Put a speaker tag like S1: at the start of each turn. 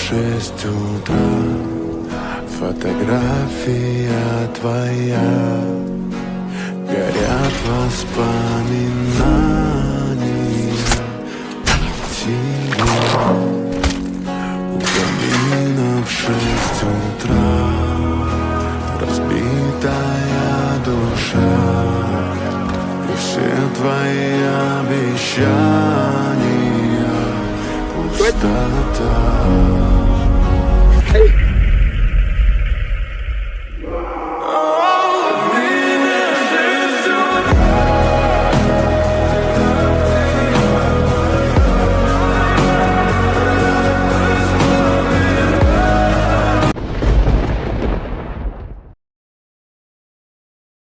S1: 6 утра. Фотография твоя, горят воспоминания тебя. У камина в 6 утра, разбитая душа, и все твои обещания пустота.